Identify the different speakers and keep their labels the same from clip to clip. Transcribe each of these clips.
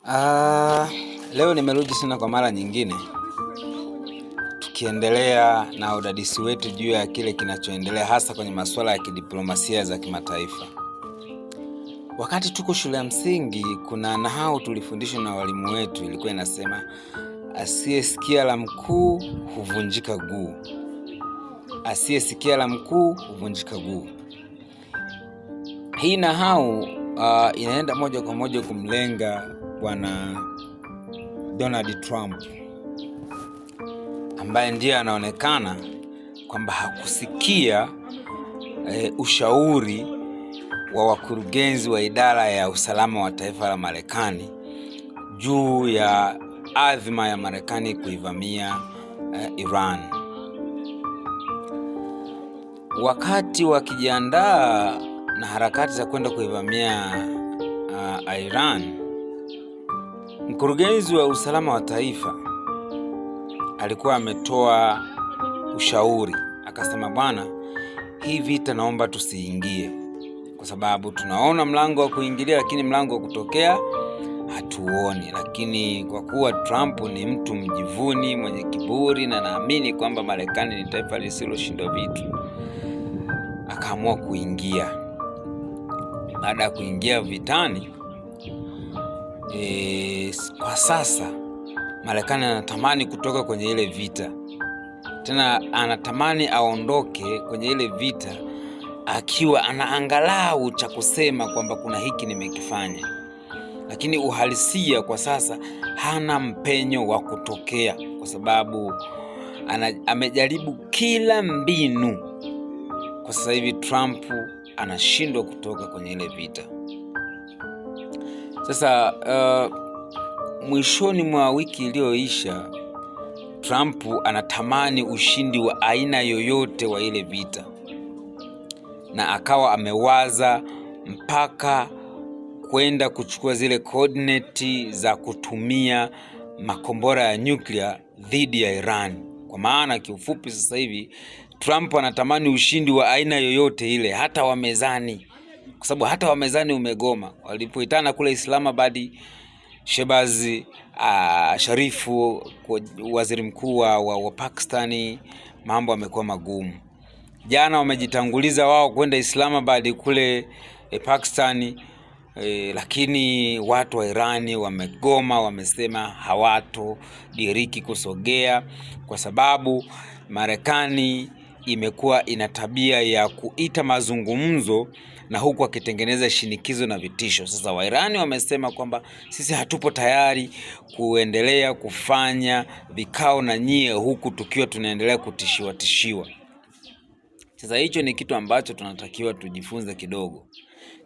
Speaker 1: Ah, Leo nimerudi tena kwa mara nyingine, tukiendelea na udadisi wetu juu ya kile kinachoendelea hasa kwenye masuala ya kidiplomasia za kimataifa. Wakati tuko shule ya msingi, kuna nahau tulifundishwa na walimu wetu, ilikuwa inasema asiyesikia la mkuu huvunjika guu. Asiyesikia la mkuu huvunjika guu. Hii nahau inaenda moja kwa moja kumlenga Bwana Donald Trump, ambaye ndiye anaonekana kwamba hakusikia ushauri wa wakurugenzi wa idara ya usalama wa taifa la Marekani juu ya azma ya Marekani kuivamia Iran. Wakati wakijiandaa na harakati za kwenda kuivamia Iran, mkurugenzi wa usalama wa taifa alikuwa ametoa ushauri, akasema, bwana, hii vita naomba tusiingie, kwa sababu tunaona mlango wa kuingilia lakini mlango wa kutokea hatuoni. Lakini kwa kuwa Trump ni mtu mjivuni, mwenye kiburi, na naamini kwamba Marekani ni taifa lisiloshindwa vitu, akaamua kuingia. Baada ya kuingia vitani, kwa sasa Marekani anatamani kutoka kwenye ile vita. Tena anatamani aondoke kwenye ile vita akiwa anaangalau cha kusema kwamba kuna hiki nimekifanya. Lakini uhalisia kwa sasa hana mpenyo wa kutokea, kwa sababu amejaribu kila mbinu. Kwa sasa hivi Trump anashindwa kutoka kwenye ile vita. Sasa mwishoni mwa wiki iliyoisha, Trump anatamani ushindi wa aina yoyote wa ile vita, na akawa amewaza mpaka kwenda kuchukua zile coordinate za kutumia makombora ya nyuklia dhidi ya Iran. Kwa maana kiufupi, sasa hivi Trump anatamani ushindi wa aina yoyote ile, hata wa mezani, kwa sababu hata wa mezani umegoma. Walipoitana kule Islamabad, Shehbaz Sharifu, waziri mkuu wa Pakistani, mambo yamekuwa magumu. Jana wamejitanguliza wao kwenda Islamabad kule Pakistani, lakini watu wa Irani wamegoma, wamesema hawato diriki kusogea, kwa sababu Marekani imekuwa ina tabia ya kuita mazungumzo na huku akitengeneza shinikizo na vitisho. Sasa Wairani wamesema kwamba sisi hatupo tayari kuendelea kufanya vikao na nyie huku tukiwa tunaendelea kutishiwa. Sasa hicho ni kitu ambacho tunatakiwa tujifunze kidogo.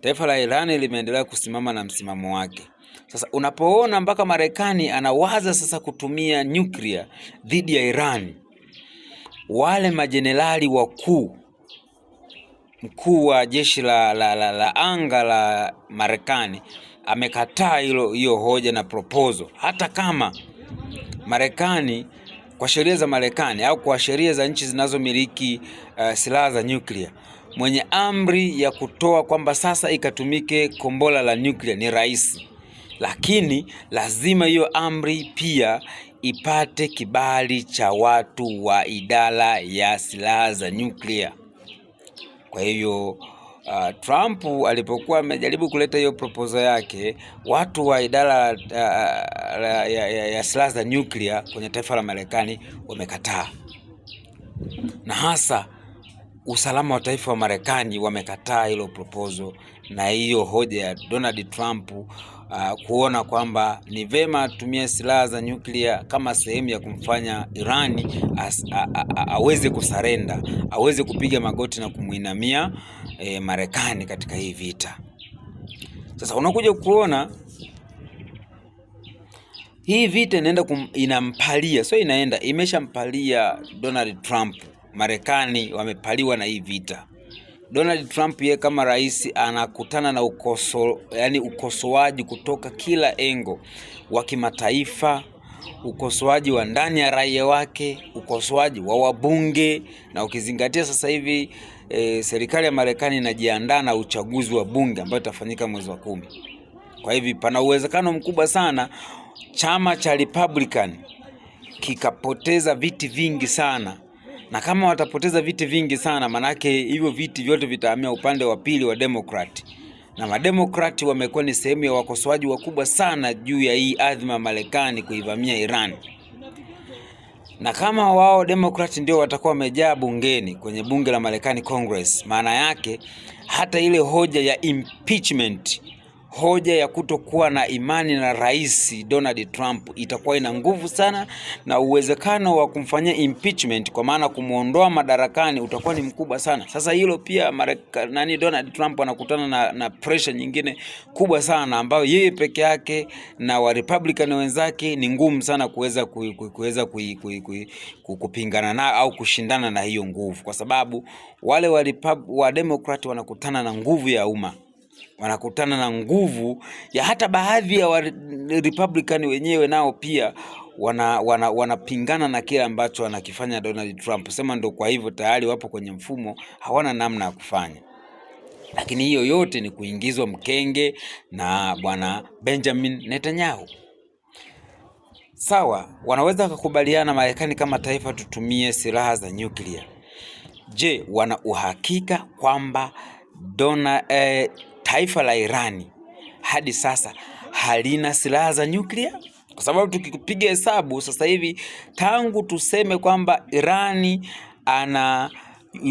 Speaker 1: Taifa la Irani limeendelea kusimama na msimamo wake. Sasa unapoona mpaka Marekani anawaza sasa kutumia nyuklia dhidi ya Irani, wale majenerali wakuu, mkuu wa jeshi la anga la Marekani amekataa hiyo hoja na proposal. Hata kama Marekani, kwa sheria za Marekani au kwa sheria za nchi zinazomiliki silaha za nyuklia, mwenye amri ya kutoa kwamba sasa ikatumike kombora la nyuklia ni rais, lakini lazima hiyo amri pia ipate kibali cha watu wa idara ya silaha za nyuklia. Kwa hiyo Trump alipokuwa amejaribu kuleta hiyo proposal yake, watu wa idara ya silaha za nyuklia kwenye taifa la Marekani wamekataa, na hasa usalama wa taifa wa Marekani wamekataa hilo proposal na hiyo hoja ya Donald Trump, kuona kwamba ni vema atumie silaha za nyuklia kama sehemu ya kumfanya Irani aweze kusarenda, aweze kupiga magoti na kumuinamia Marekani katika hii vita. Sasa unakuja kuona hii vita imeshampalia Donald Trump. Marekani wamepaliwa na hii vita. Donald Trump yeye kama rais anakutana na ukosoaji kutoka kila engo wa kimataifa, ukosoaji wa ndani ya raia wake, ukosoaji wa wabunge, na ukizingatia sasa hivi serikali ya Marekani inajiandaa na uchaguzi wa bunge ambao utafanyika mwezi wa 10. Kwa hivyo pana uwezekano mkubwa sana chama cha Republican kikapoteza viti vingi sana, na kama watapoteza viti vingi sana, manake hivyo viti vyote vitahamia upande wa pili wa Democrat, na mademokrati wamekuwa ni sehemu ya wakosoaji wakubwa sana juu ya hii adhima ya Marekani kuivamia Iran. Na kama wao Democrat ndio watakuwa wamejaa bungeni, kwenye bunge la Marekani Congress, maana yake hata ile hoja ya impeachment, hoja ya kutokuwa na imani na Rais Donald Trump itakuwa ina nguvu sana, na uwezekano wa kumfanyia impeachment, kwa maana kumuondoa madarakani, utakuwa ni mkubwa sana. Sasa hilo pia Donald Trump anakutana na pressure nyingine kubwa sana, ambayo yeye peke yake na wa Republican wenzake ni ngumu sana kuweza kupingana na au kushindana na hiyo nguvu, kwa sababu wale wa Democrat wanakutana na nguvu ya umma, wanakutana na nguvu ya hata baadhi ya Republican wenyewe, nao pia wanapingana na kile ambacho anakifanya Donald Trump. Sema ndo kwa hivyo tayari wapo kwenye mfumo, hawana namna ya kufanya. Lakini hiyo yote ni kuingizwa mkenge na bwana Benjamin Netanyahu. Sawa, wanaweza kukubaliana Marekani kama taifa tutumie silaha za nyuklia. Je, wana uhakika kwamba taifa la Irani hadi sasa halina silaha za nyuklia? Kwa sababu tukipiga hesabu sasa hivi, tangu tuseme kwamba Irani ana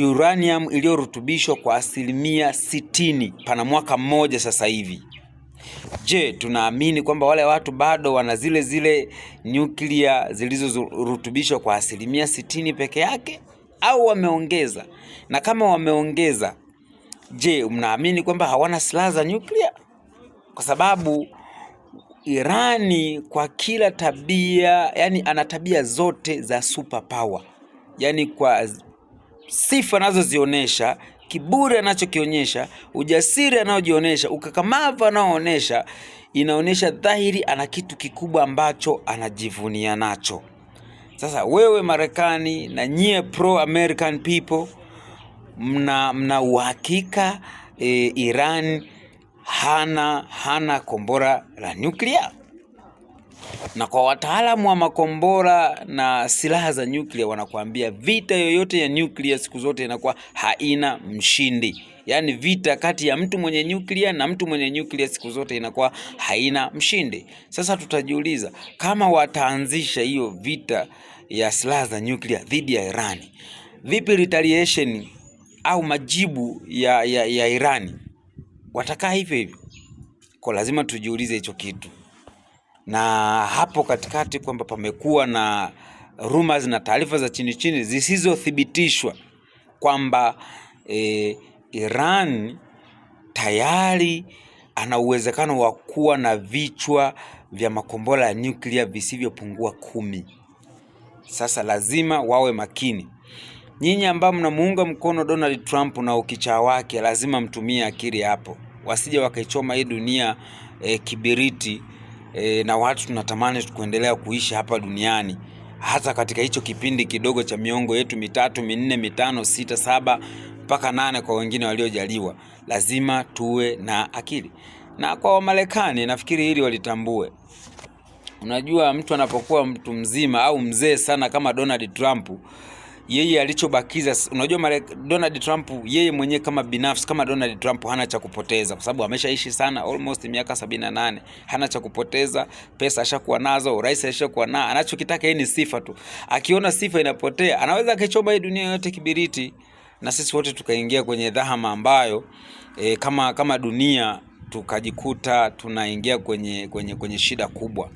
Speaker 1: uranium iliyorutubishwa kwa 60%, pana mwaka mmoja sasa hivi. Je, tunaamini kwamba wale watu bado wana zile nyuklia zilizorutubishwa kwa 60% peke yake, au wameongeza? Na kama wameongeza, je, mnaamini kwamba hawana silaha za nyuklia? Kwa sababu Irani kwa kila tabia, yani ana tabia zote za super power. Yani kwa sifa anazozionyesha, kiburi anachokionyesha, ujasiri anaojionyesha, ukakamavu anaoonyesha, inaonyesha dhahiri ana kitu kikubwa ambacho anajivunia nacho. Sasa wewe Marekani na nyie pro American people, mna uhakika Iran hana kombora la nyuklia? Na kwa wataalamu wa makombora na silaha za nyuklia wanakuambia vita yoyote ya nyuklia siku zote inakuwa haina mshindi. Yaani vita kati ya mtu mwenye nyuklia na mtu mwenye nyuklia siku zote inakuwa haina mshindi. Sasa tutajiuliza, kama wataanzisha hiyo vita ya silaha za nyuklia dhidi ya Irani, vipi retaliation au majibu ya Irani? Watakaa hivyo? Kwa lazima tujiulize hicho kitu. Na hapo katikati kwamba pamekuwa na rumors na taarifa za chini chini zisizothibitishwa kwamba Iran tayari ana uwezekano wa kuwa na vichwa vya makombora ya nyuklia visivyopungua 10. Sasa lazima wawe makini. Nyinyi ambao mnamuunga mkono Donald Trump na ukichaa wake, lazima mtumie akili hapo, wasije wakaichoma hii dunia kibiriti. Na watu tunatamani kuendelea kuishi hapa duniani, hata katika hicho kipindi kidogo cha miongo yetu 3, 4, 5, 6, 7 mpaka 8 kwa wengine waliojaliwa. Lazima tuwe na akili. Na kwa Wamarekani nafikiri hili walitambue. Unajua, mtu anapokuwa mtu mzima au mzee sana kama Donald Trump, yeye alichobakiza, unajua Donald Trump yeye mwenyewe kama binafsi, kama Donald Trump hana cha kupoteza, kwa sababu ameshaishi sana, almost miaka 78. Hana cha kupoteza, pesa ashakuwa nazo, urais ashakuwa na, anachokitaka yeye ni sifa tu. Akiona sifa inapotea, anaweza akachoma hii dunia yote kibiriti, na sisi wote tukaingia kwenye dhahama ambayo kama dunia tukajikuta tunaingia kwenye shida kubwa.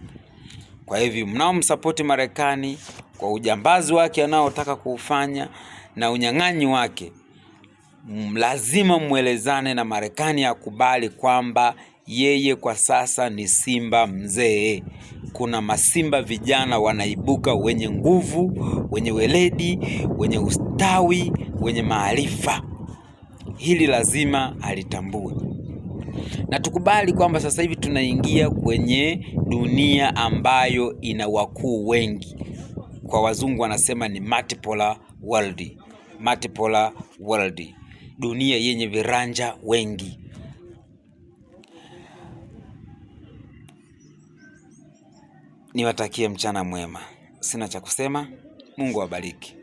Speaker 1: Kwa hivyo mnaomsupport Marekani kwa ujambazi wake anaotaka kuufanya na unyang'anyi wake, lazima mwelezane na Marekani akubali kwamba yeye kwa sasa ni simba mzee. Kuna masimba vijana wanaibuka wenye nguvu, wenye weledi, wenye ustawi, wenye maarifa. Hili lazima alitambue. Na tukubali kwamba sasa hivi tunaingia kwenye dunia ambayo ina wakuu wengi. Kwa wazungu wanasema ni multipolar world. Multipolar world. Dunia yenye viranja wengi. niwatakie mchana mwema. Sina cha kusema. Mungu awabariki.